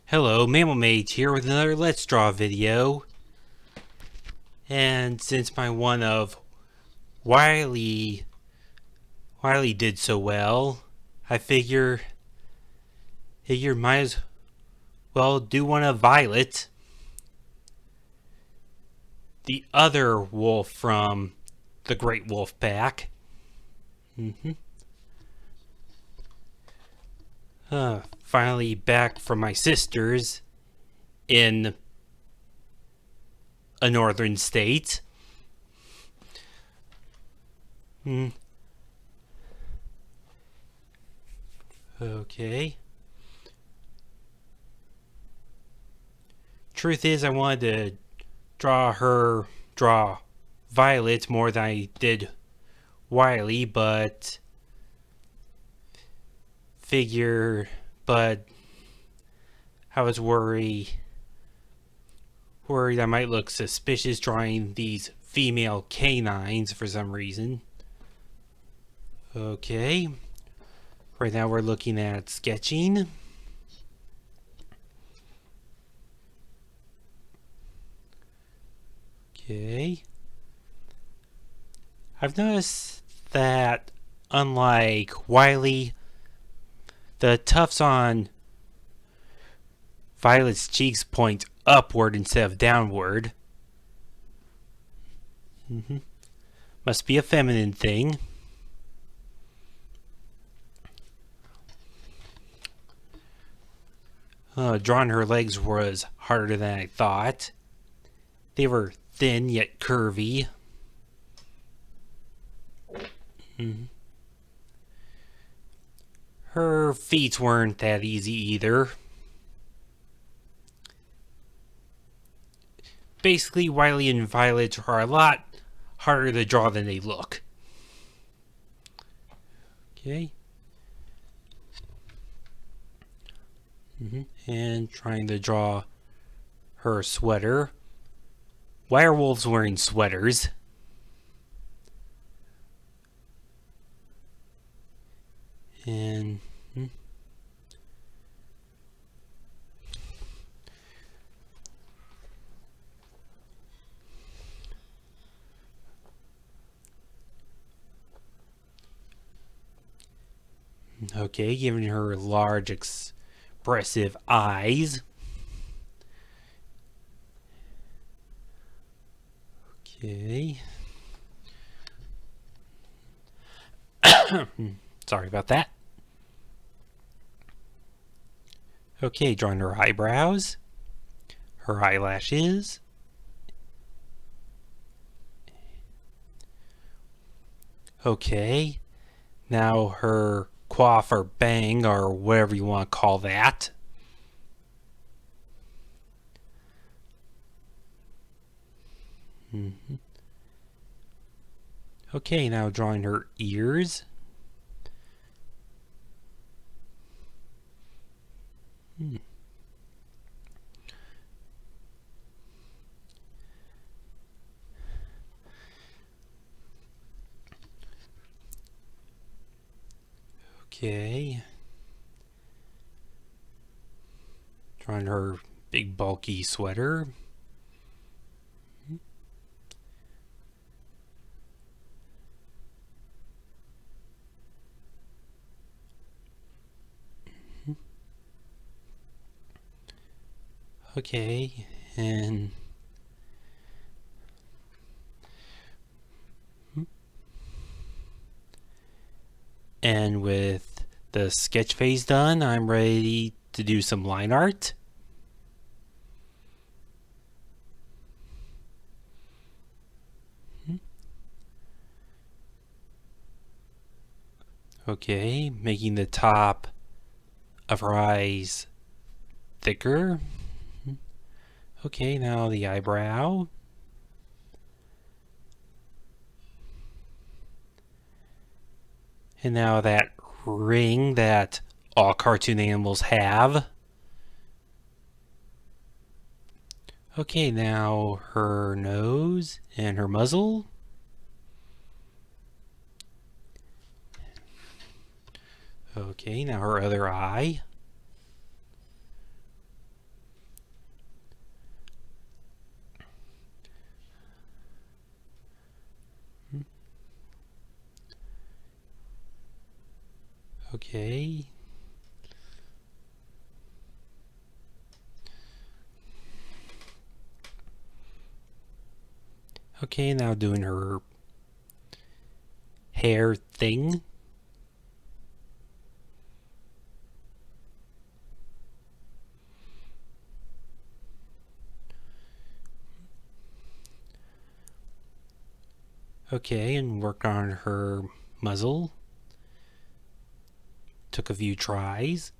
Hello, MammalMage here with another Let's Draw video. And since my one of Wiley did so well, I figure might as well do one of Violet, the other wolf from the Great Wolf Pack. Finally back from my sisters in a northern state. Okay. Truth is, I wanted to draw Violet more than I did Wiley, but I was worried I might look suspicious drawing these female canines for some reason. Okay. Right now we're looking at sketching. Okay. I've noticed that unlike Wiley, the tufts on Violet's cheeks point upward instead of downward. Must be a feminine thing. Drawing her legs was harder than I thought. They were thin yet curvy. Her feet weren't that easy either. Basically, Wiley and Violet are a lot harder to draw than they look. Okay. And trying to draw her sweater. Werewolves wearing sweaters. And okay, giving her large expressive eyes. Okay. Sorry about that. Okay, drawing her eyebrows, her eyelashes. Okay, now her coif or bang or whatever you want to call that. Okay, now drawing her ears. Okay. Drawing her big bulky sweater. Okay, and with the sketch phase done, I'm ready to do some line art. Okay, making the top of her eyes thicker. Okay, now the eyebrow. And now that ring that all cartoon animals have. Okay, now her nose and her muzzle. Okay, now her other eye. Okay. Okay, now doing her hair thing. Okay, and work on her muzzle. Took a few tries.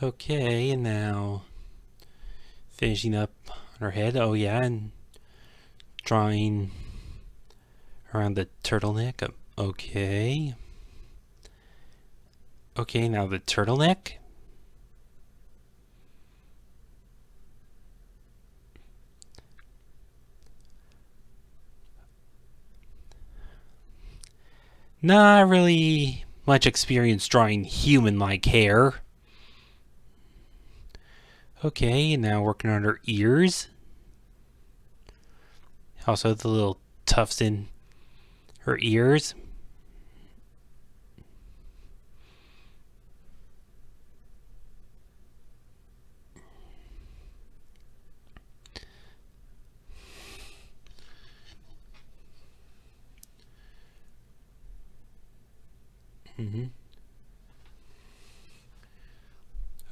Okay, and now finishing up on her head. Oh yeah, and drawing around the turtleneck. Okay. Okay, now the turtleneck. Not really much experience drawing human-like hair. Okay, now working on her ears. Also the little tufts in her ears.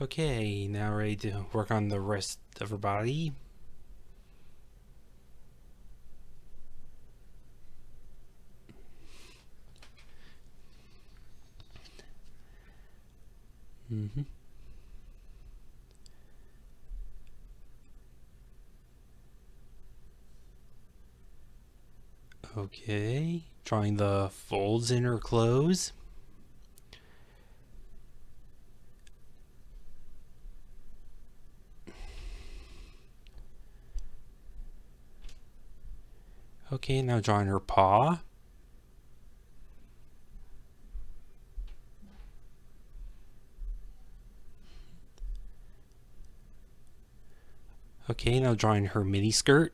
Okay, now ready to work on the rest of her body. Okay, drawing the folds in her clothes. Okay, now drawing her paw. Okay, now drawing her mini skirt.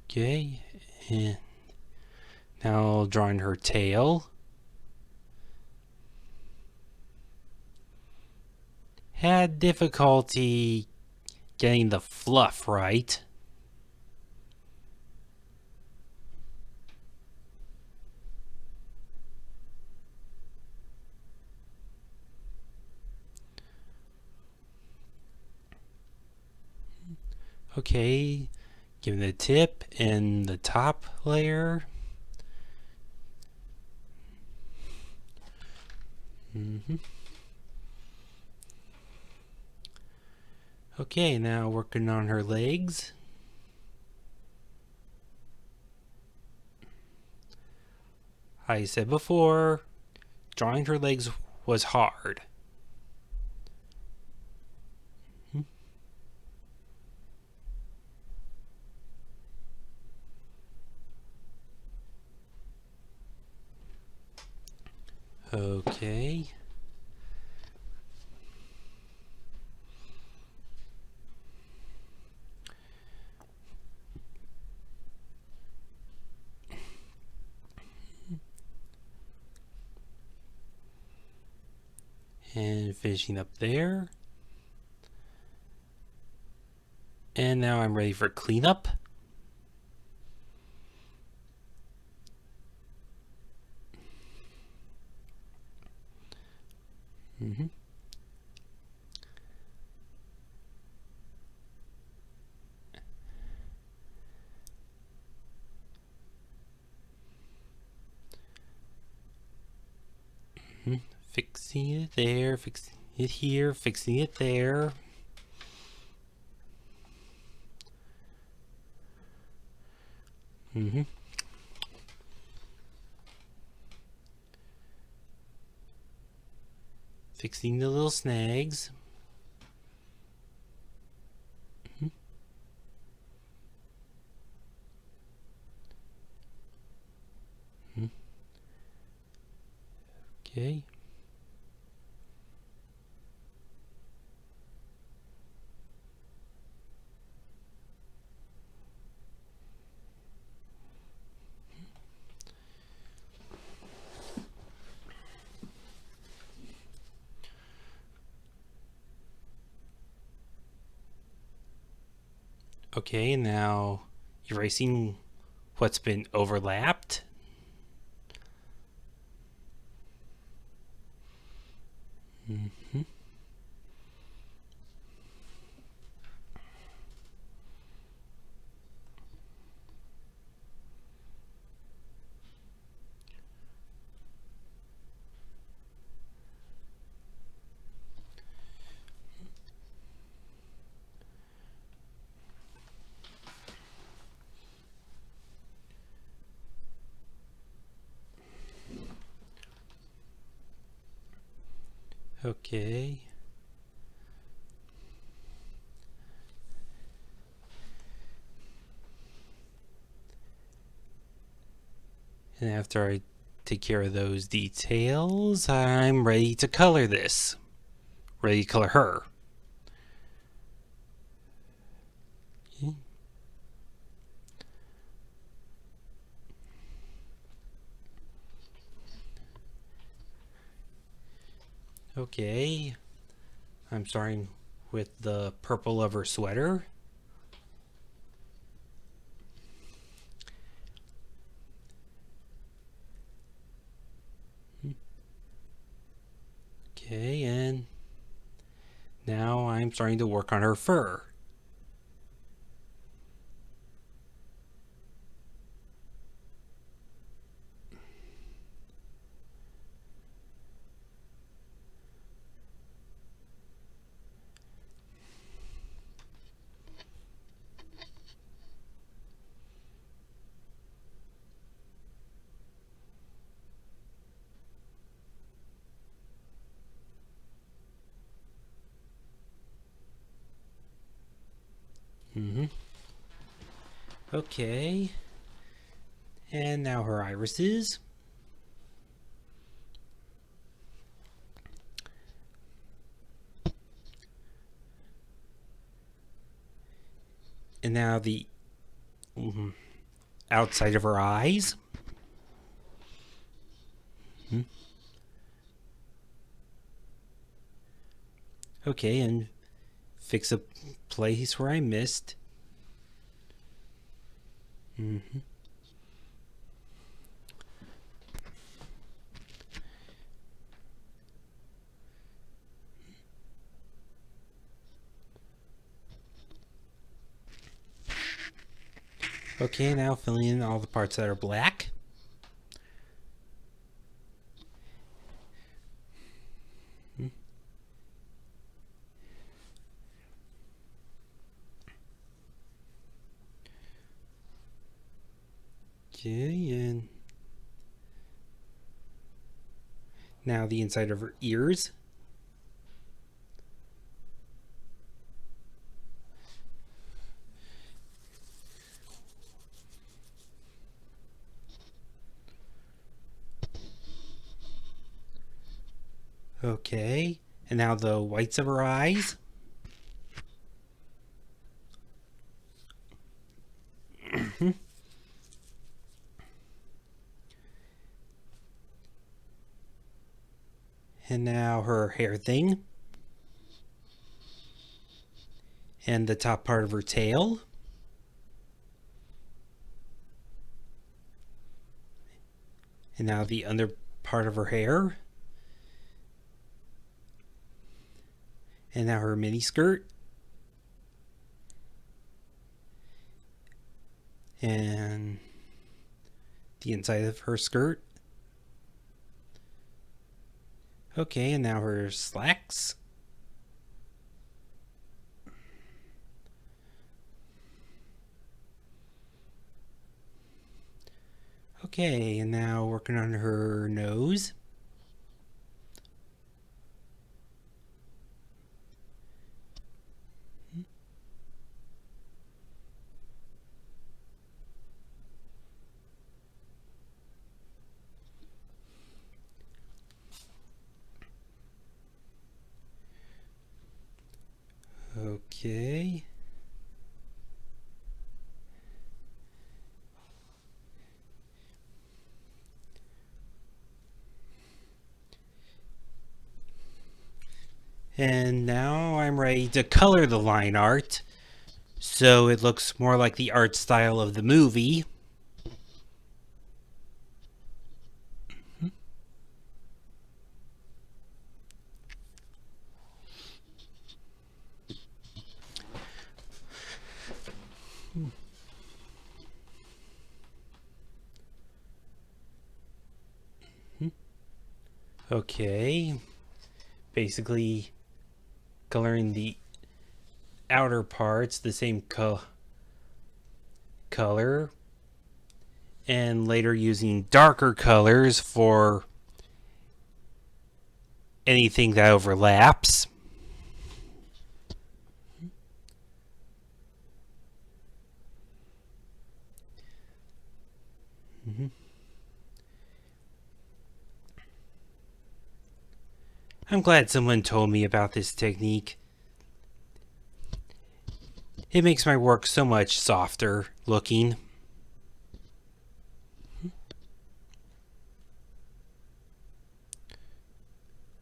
Okay, and now drawing her tail. Had difficulty getting the fluff right. Okay, giving the tip and the top layer. Okay, now working on her legs. I said before, drawing her legs was hard. Okay. And finishing up there. And now I'm ready for cleanup. Fixing it there, fixing it here, fixing it there. Fixing the little snags. Okay. Okay, now erasing what's been overlapped. Mm-hmm. Okay. And after I take care of those details, I'm ready to color this. Ready to color her. Okay. I'm starting with the purple of her sweater. Okay, and now I'm starting to work on her fur. Mm-hmm. Okay. And now her irises. And now the outside of her eyes. Mm-hmm. Okay, and fix a place where I missed. Mm-hmm. Okay, now filling in all the parts that are black. Okay, and now the inside of her ears. Okay, and now the whites of her eyes. And now her hair thing. And the top part of her tail. And now the under part of her hair. And now her mini skirt. And the inside of her skirt. Okay, and now her slacks. Okay, and now working on her nose. And now I'm ready to color the line art so it looks more like the art style of the movie. Okay, basically coloring the outer parts the same color, and later using darker colors for anything that overlaps. I'm glad someone told me about this technique. It makes my work so much softer looking.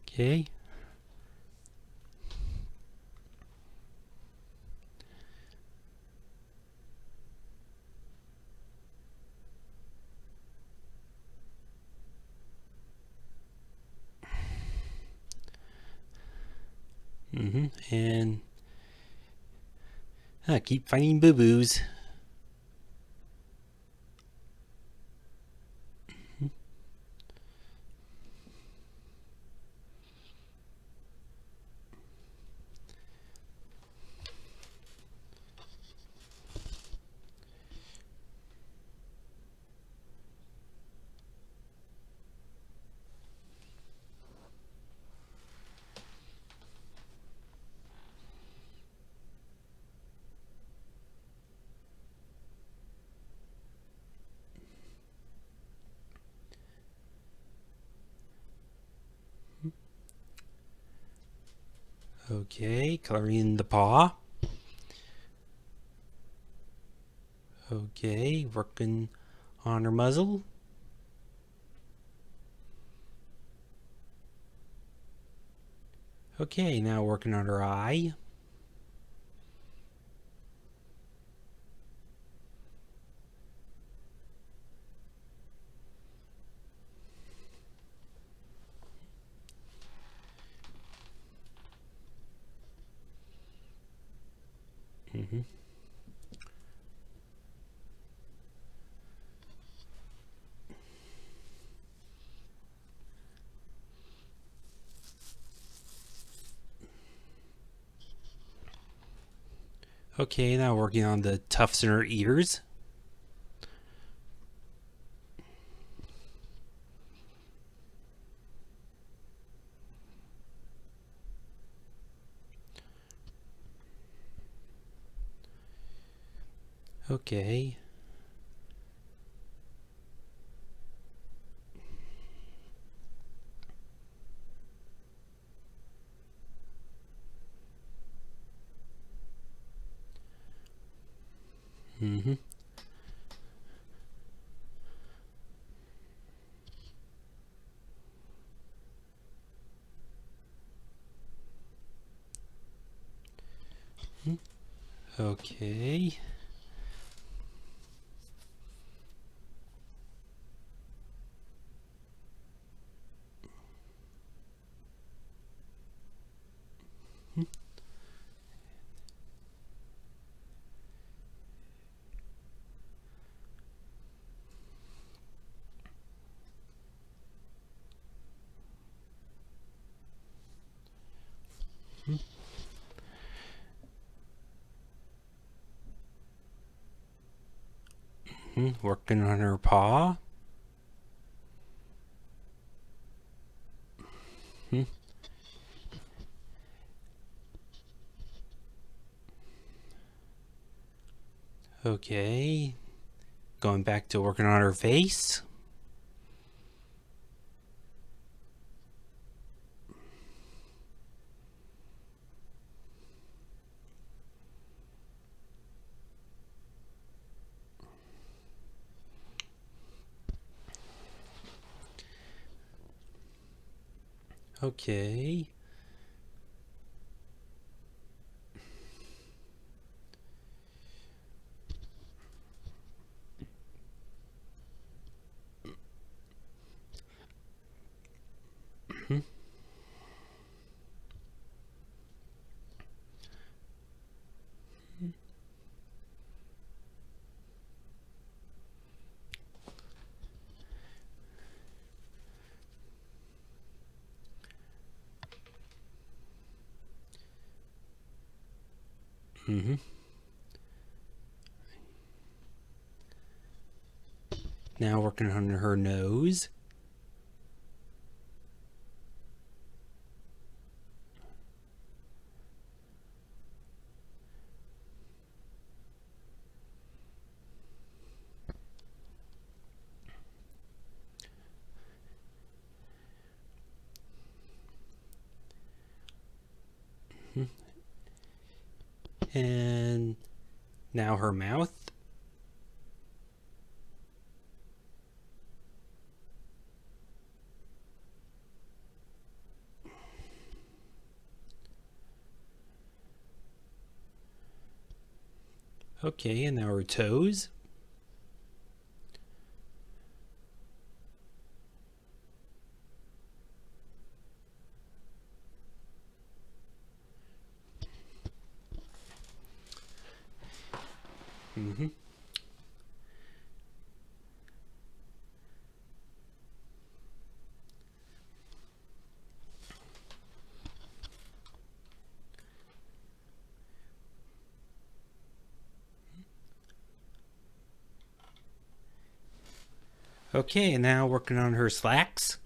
Okay. And I keep finding boo-boos. Okay, coloring the paw. Okay, working on her muzzle. Okay, now working on her eye. Okay, now working on the tufts in her ears. Okay. Okay. Working on her paw. Okay. Going back to working on her face. Okay. Mm-hmm. Now working on her nose. And now her mouth. Okay, and now her toes. Mm-hmm. Okay, and now working on her slacks.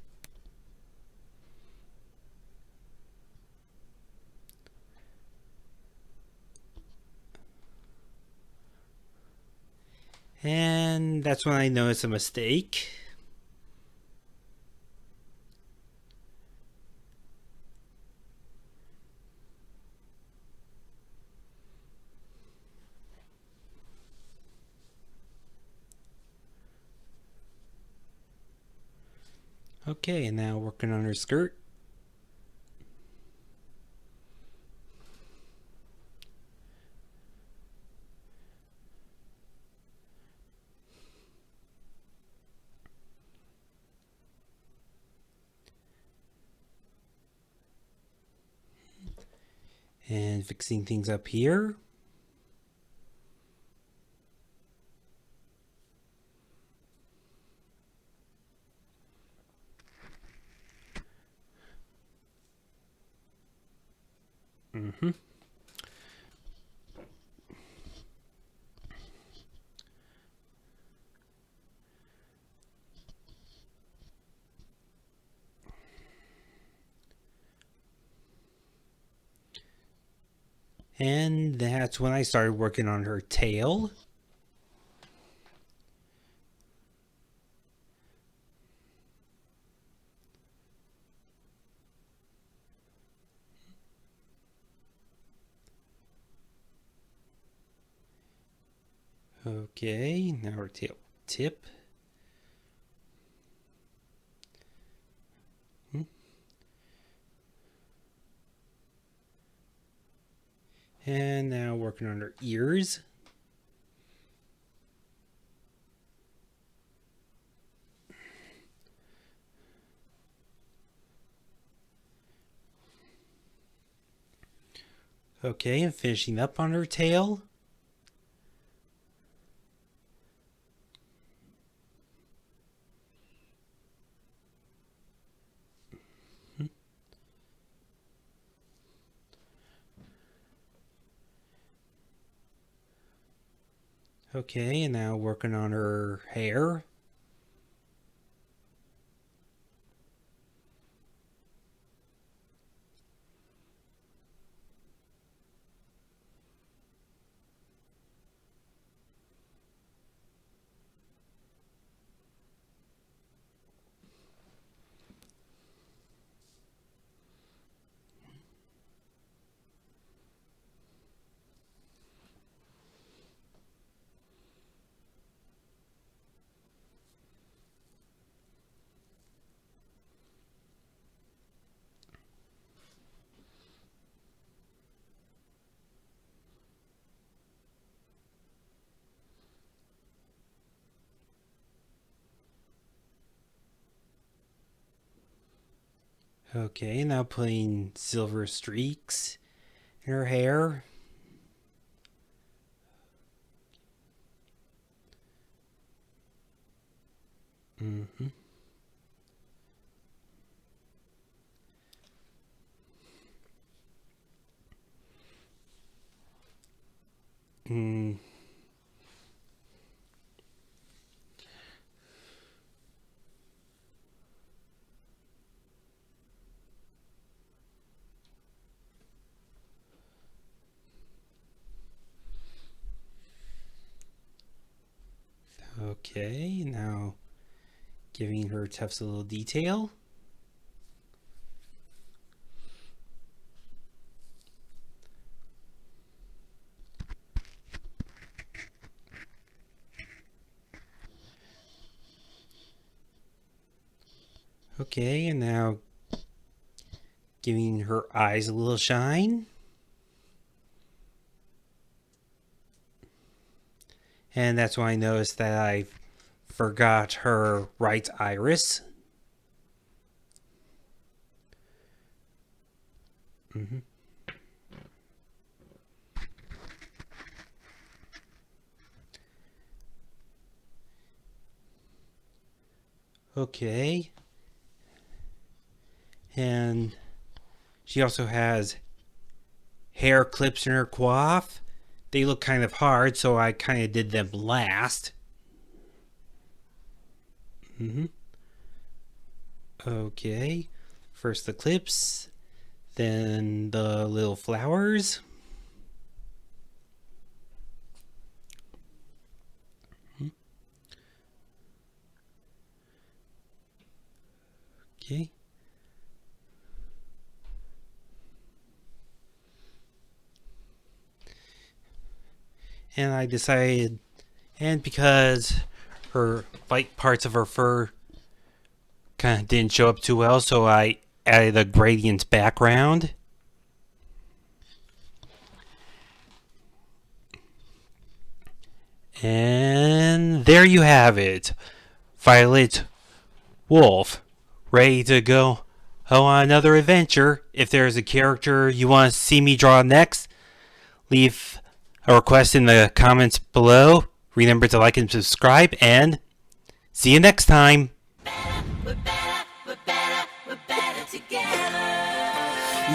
And that's when I noticed a mistake. Okay, and now working on her skirt. And fixing things up here. Mm-hmm. And that's when I started working on her tail. Okay, now her tail tip. And now working on her ears. Okay, and finishing up on her tail. Okay, and now working on her hair. Okay, now putting silver streaks in her hair. Mm-hmm. Okay, now giving her Tufts a little detail. Okay, and now giving her eyes a little shine. And that's when I noticed that I forgot her right iris. Okay. And she also has hair clips in her coif. They look kind of hard, so I kind of did them last. Okay. First the clips, then the little flowers. Okay. And I decided, and because her white parts of her fur kind of didn't show up too well, so I added a gradient background. And there you have it. Violet Wolf, ready to go on another adventure. If there's a character you want to see me draw next, leave a request in the comments below. Remember to like and subscribe, and see you next time. We're better together.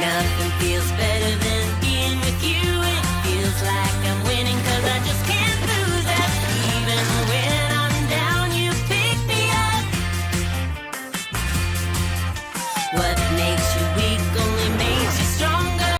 Nothing feels better than